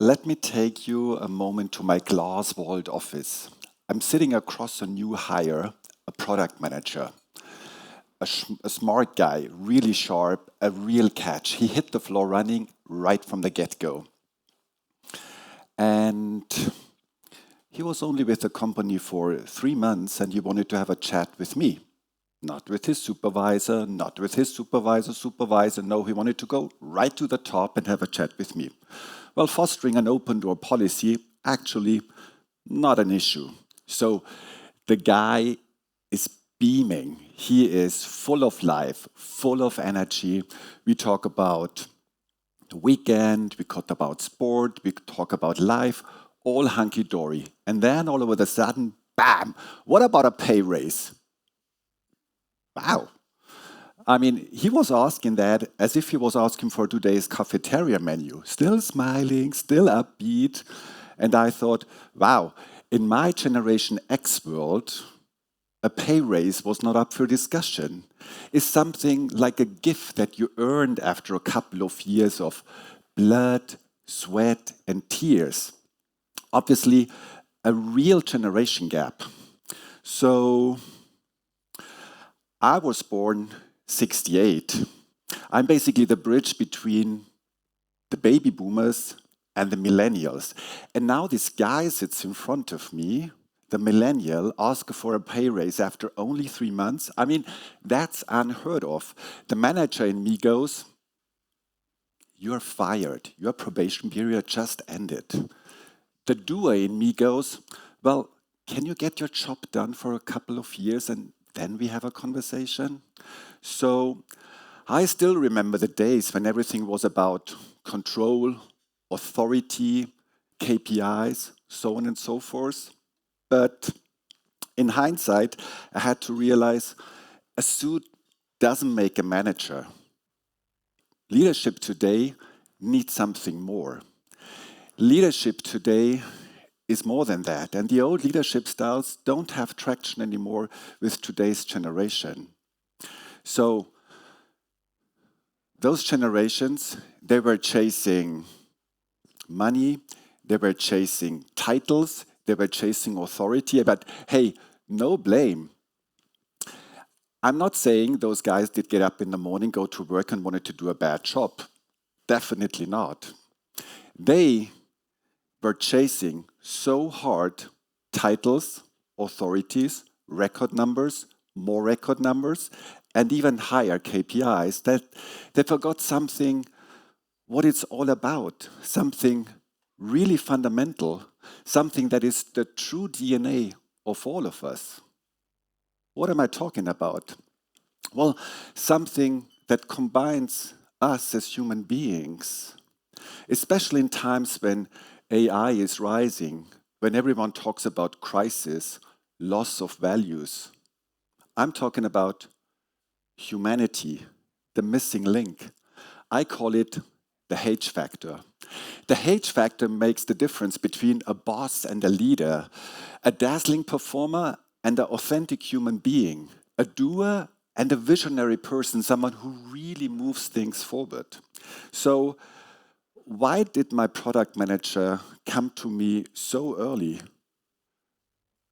let me take you a moment to my glass-walled office. I'm sitting across a new hire, a product manager, a smart guy, really sharp, a real catch. He hit the floor running right from the get-go. And he was only with the company for 3 months, and he wanted to have a chat with me. Not with his supervisor, not with his supervisor. No, he wanted to go right to the top and have a chat with me. Well, fostering an open door policy, actually not an issue. So the guy is beaming. He is full of life, full of energy. We talk about the weekend, we talk about sport, we talk about life, all hunky-dory. And then all of a sudden, bam, what about a pay raise? Wow. I mean, he was asking that as if he was asking for today's cafeteria menu. Still smiling, still upbeat. And I thought, wow, in my Generation X world, a pay raise was not up for discussion. It's something like a gift that you earned after a couple of years of blood, sweat, and tears. Obviously, a real generation gap. So, I was born 68. I'm basically the bridge between the baby boomers and the millennials. And now this guy sits in front of me, the millennial, asks for a pay raise after only 3 months. I mean, that's unheard of. The manager in me goes, "You're fired. Your probation period just ended." The doer in me goes, "Well, can you get your job done for a couple of years and then we have a conversation?" So I still remember the days when everything was about control, authority, KPIs, so on and so forth. But in hindsight, I had to realize a suit doesn't make a manager. Leadership today needs something more. Leadership today is more than that. And the old leadership styles don't have traction anymore with today's generation. So those generations, they were chasing money, they were chasing titles, they were chasing authority. But hey, no blame. I'm not saying those guys did get up in the morning, go to work and wanted to do a bad job. Definitely not. They were chasing so hard titles, authorities, record numbers, more record numbers, and even higher KPIs that they forgot something, what it's all about, something really fundamental, something that is the true DNA of all of us. What am I talking about? Well, something that combines us as human beings, especially in times when AI is rising, when everyone talks about crisis, loss of values. I'm talking about humanity, the missing link. I call it the H factor. The H factor makes the difference between a boss and a leader, a dazzling performer and an authentic human being, a doer and a visionary person, someone who really moves things forward. So, why did my product manager come to me so early,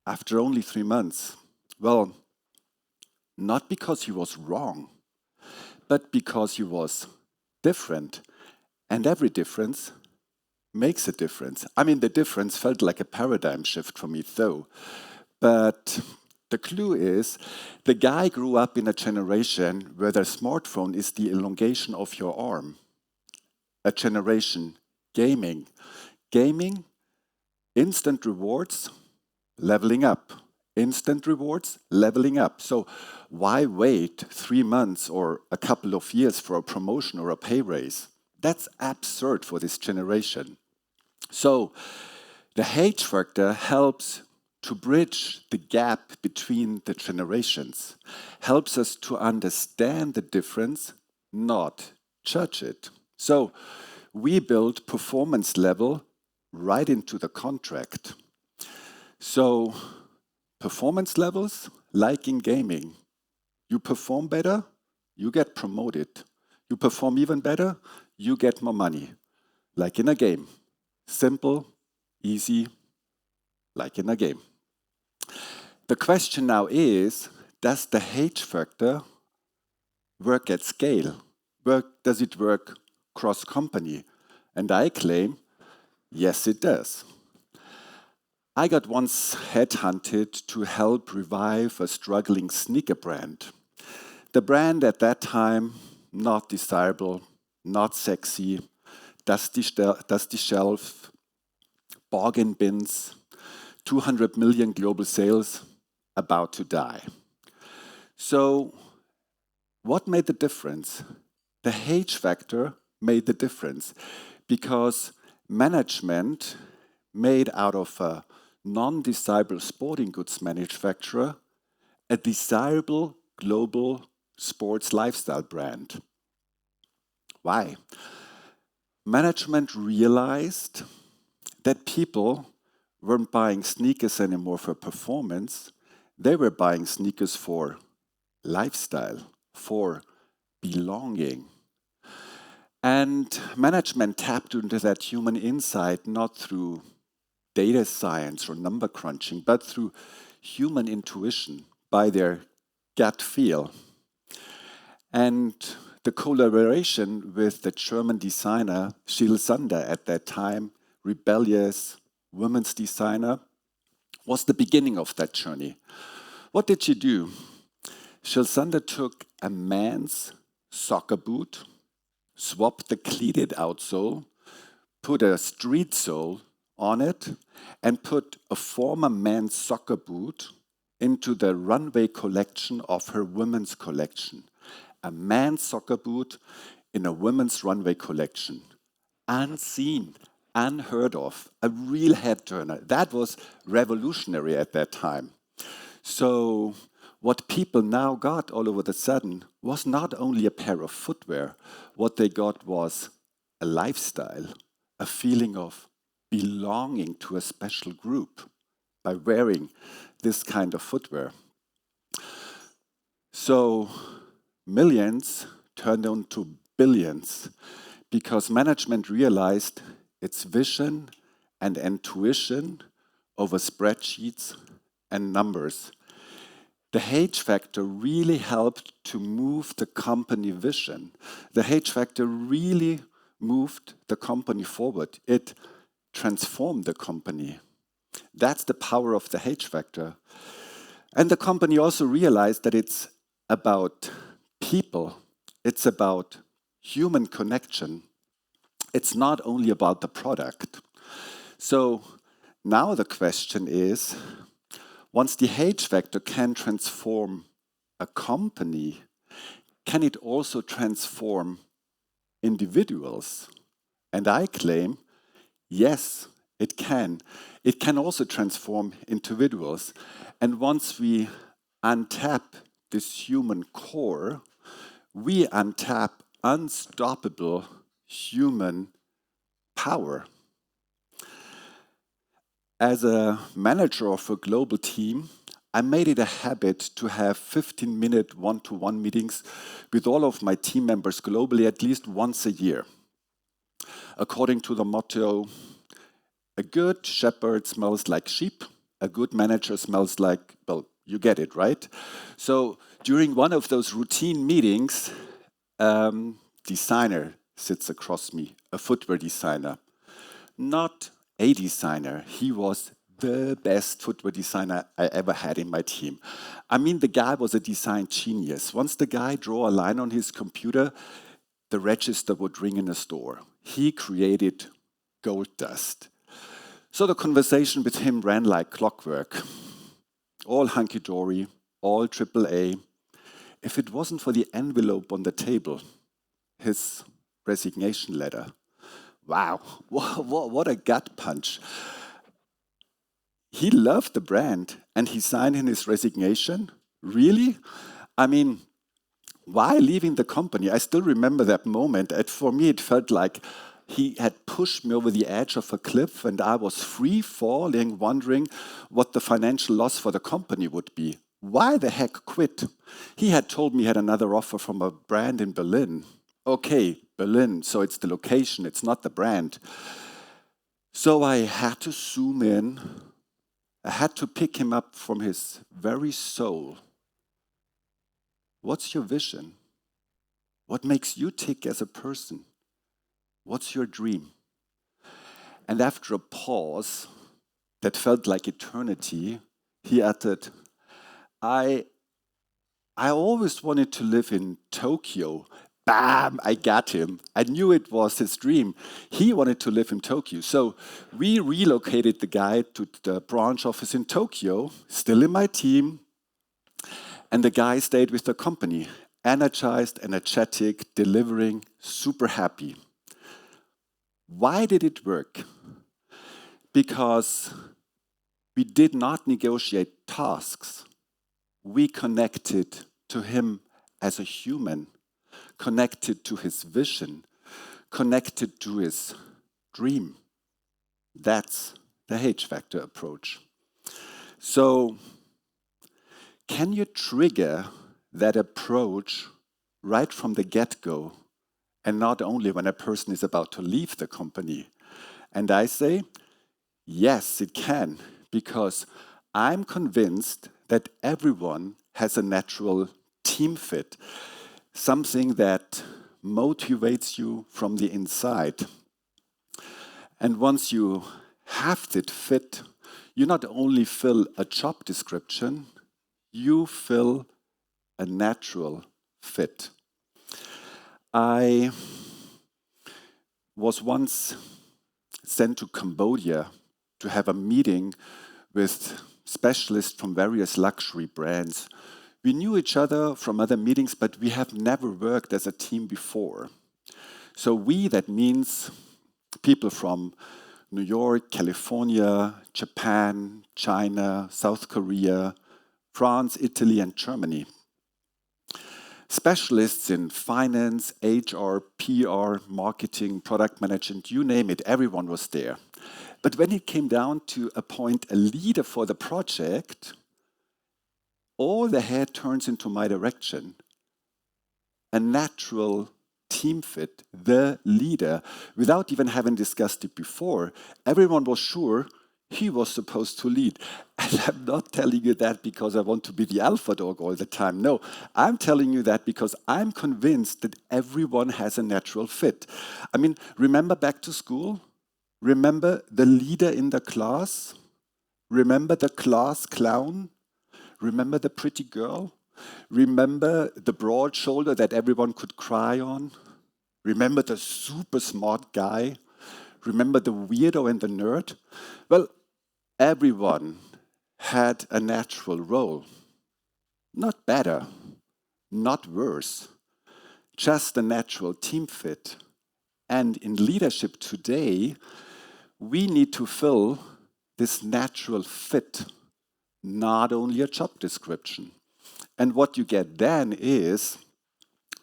after only 3 months? Well, not because he was wrong, but because he was different. And every difference makes a difference. I mean, the difference felt like a paradigm shift for me, though. But the clue is, the guy grew up in a generation where the smartphone is the elongation of your arm. A generation, gaming. Gaming, instant rewards, leveling up. Instant rewards, leveling up. So why wait 3 months or a couple of years for a promotion or a pay raise? That's absurd for this generation. So the H factor helps to bridge the gap between the generations, helps us to understand the difference, not judge it. So we build performance level right into the contract. So performance levels, like in gaming, you perform better, you get promoted. You perform even better, you get more money, like in a game. Simple, easy, like in a game. The question now is, does the H factor work at scale? Does it work cross-company? And I claim, yes, it does. I got once headhunted to help revive a struggling sneaker brand. The brand at that time, not desirable, not sexy, dusty shelf, bargain bins, 200 million global sales, about to die. So what made the difference? The H factor made the difference because management made out of a non-desirable sporting goods manufacturer a desirable global sports lifestyle brand. Why? Management realized that people weren't buying sneakers anymore for performance. They were buying sneakers for lifestyle, for belonging. And management tapped into that human insight not through data science or number crunching, but through human intuition, by their gut feel. And the collaboration with the German designer Jill Sander at that time, rebellious women's designer, was the beginning of that journey. What did she do? Jill Sander took a man's soccer boot, swapped the cleated outsole, put a street sole on it, and put a former man's soccer boot into the runway collection of her women's collection. A man's soccer boot in a women's runway collection. Unseen, unheard of, a real head turner. That was revolutionary at that time. So what people now got all over the sudden was not only a pair of footwear. What they got was a lifestyle, a feeling of belonging to a special group by wearing this kind of footwear. So millions turned into billions because management realized its vision and intuition over spreadsheets and numbers. The H factor really helped to move the company vision. The H factor really moved the company forward. It transformed the company. That's the power of the H factor. And the company also realized that it's about people. It's about human connection. It's not only about the product. So now the question is, once the H factor can transform a company, can it also transform individuals? And I claim, yes, it can. It can also transform individuals. And once we untap this human core, we untap unstoppable human power. As a manager of a global team, I made it a habit to have 15-minute one-to-one meetings with all of my team members globally at least once a year. According to the motto, a good shepherd smells like sheep, a good manager smells like, well, you get it, right? So during one of those routine meetings, designer sits across me, a footwear designer. Not a designer, he was the best footwear designer I ever had in my team. I mean, the guy was a design genius. Once the guy drew a line on his computer, the register would ring in a store. He created gold dust. So the conversation with him ran like clockwork. All hunky-dory, all AAA. If it wasn't for the envelope on the table, his resignation letter, wow, what a gut punch. He loved the brand and he signed in his resignation. Really? I mean, why leaving the company? I still remember that moment. For me, it felt like he had pushed me over the edge of a cliff and I was free falling, wondering what the financial loss for the company would be. Why the heck quit? He had told me he had another offer from a brand in Berlin. Okay, Berlin, so it's the location, it's not the brand. So I had to zoom in. I had to pick him up from his very soul. What's your vision? What makes you tick as a person? What's your dream? And after a pause that felt like eternity, he uttered, I always wanted to live in Tokyo. Bam, I got him. I knew it was his dream. He wanted to live in Tokyo. So we relocated the guy to the branch office in Tokyo, still in my team. And the guy stayed with the company, energized, energetic, delivering, super happy. Why did it work? Because we did not negotiate tasks. We connected to him as a human, connected to his vision, connected to his dream. That's the H factor approach. So, can you trigger that approach right from the get-go, and not only when a person is about to leave the company? And I say, yes, it can, because I'm convinced that everyone has a natural team fit, something that motivates you from the inside. And once you have that fit, you not only fill a job description, you fill a natural fit. I was once sent to Cambodia to have a meeting with specialists from various luxury brands. We knew each other from other meetings, but we have never worked as a team before. So that means people from New York, California, Japan, China, South Korea, France, Italy, and Germany. Specialists in finance, HR, PR, marketing, product management, you name it, everyone was there. But when it came down to appoint a leader for the project, all the head turns into my direction. A natural team fit, the leader, without even having discussed it before. Everyone was sure he was supposed to lead. And I'm not telling you that because I want to be the alpha dog all the time. No, I'm telling you that because I'm convinced that everyone has a natural fit. I mean, remember back to school? Remember the leader in the class? Remember the class clown? Remember the pretty girl? Remember the broad shoulder that everyone could cry on? Remember the super smart guy? Remember the weirdo and the nerd? Well, everyone had a natural role. Not better, not worse, just a natural team fit. And in leadership today, we need to fill this natural fit, not only a job description. And what you get then is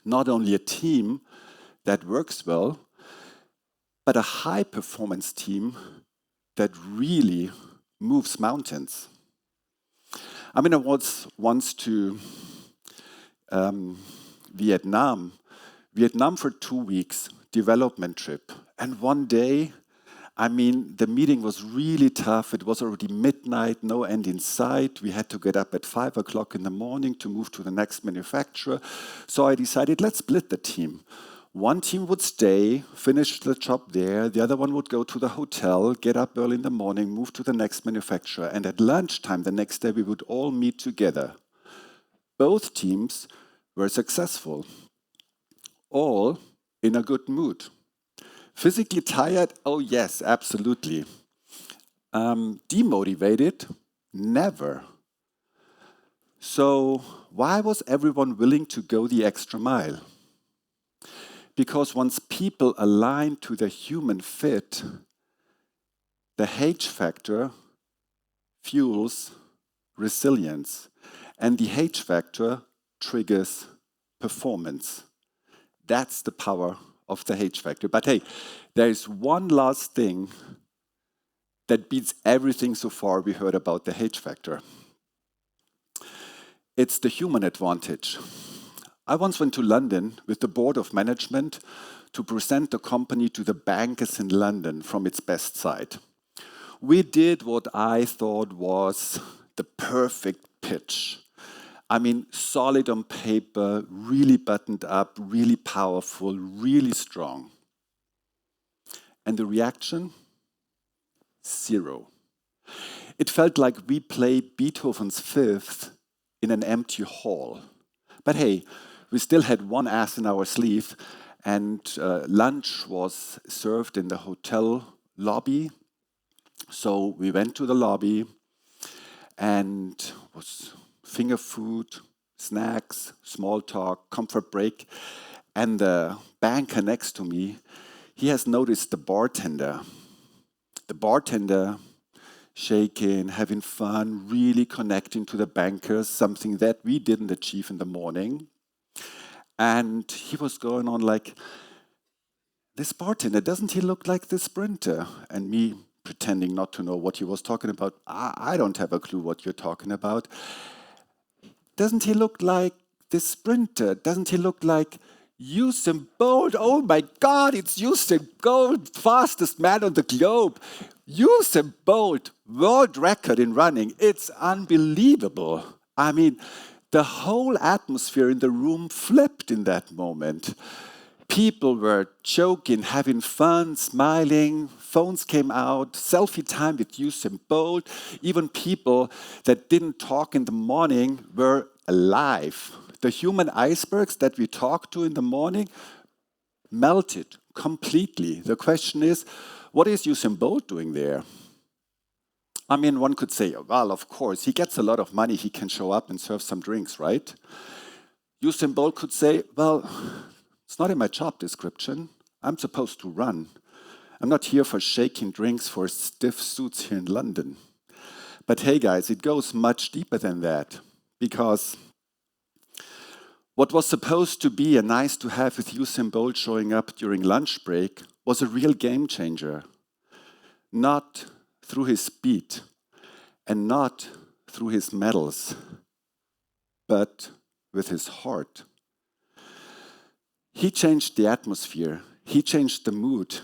not only a team that works well, but a high-performance team that really moves mountains. I mean, I was once to Vietnam for 2 weeks, development trip. And one day, I mean, the meeting was really tough. It was already midnight, no end in sight. We had to get up at 5 o'clock in the morning to move to the next manufacturer. So I decided, let's split the team. One team would stay, finish the job there. The other one would go to the hotel, get up early in the morning, move to the next manufacturer. And at lunchtime the next day, we would all meet together. Both teams were successful, all in a good mood. Physically tired? Oh yes, absolutely. Demotivated? Never. So why was everyone willing to go the extra mile? Because once people align to the human fit, the H factor fuels resilience, and the H factor triggers performance. That's the power of the H factor. But hey, there is one last thing that beats everything so far we heard about the H factor. It's the human advantage. I once went to London with the board of management to present the company to the bankers in London from its best side. We did what I thought was the perfect pitch. I mean, solid on paper, really buttoned up, really powerful, really strong. And the reaction? Zero. It felt like we played Beethoven's Fifth in an empty hall. But hey, we still had one ass in our sleeve, and lunch was served in the hotel lobby. So we went to the lobby, and it was finger food, snacks, small talk, comfort break. And the banker next to me, he has noticed the bartender. The bartender shaking, having fun, really connecting to the bankers, something that we didn't achieve in the morning. And he was going on like, this bartender, doesn't he look like the sprinter? And me pretending not to know what he was talking about. I don't have a clue what you're talking about. Doesn't he look like the sprinter? Doesn't he look like Usain Bolt? Oh my God, it's Usain Bolt, fastest man on the globe. Usain Bolt, world record in running. It's unbelievable. I mean, the whole atmosphere in the room flipped in that moment. People were joking, having fun, smiling. Phones came out, selfie time with Usain Bolt. Even people that didn't talk in the morning were alive. The human icebergs that we talked to in the morning melted completely. The question is, what is Usain Bolt doing there? I mean, one could say, well, of course, he gets a lot of money, he can show up and serve some drinks, right? Usain Bolt could say, well, it's not in my job description. I'm supposed to run. I'm not here for shaking drinks for stiff suits here in London. But hey, guys, it goes much deeper than that, because what was supposed to be a nice to have with Usain Bolt showing up during lunch break was a real game changer. Not through his speed and not through his medals, but with his heart. He changed the atmosphere, he changed the mood,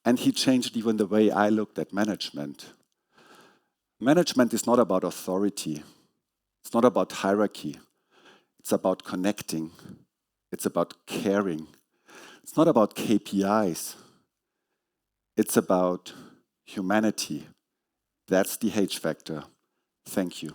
and he changed even the way I looked at management. Management is not about authority, it's not about hierarchy, it's about connecting, it's about caring. It's not about KPIs, it's about humanity. That's the H factor. Thank you.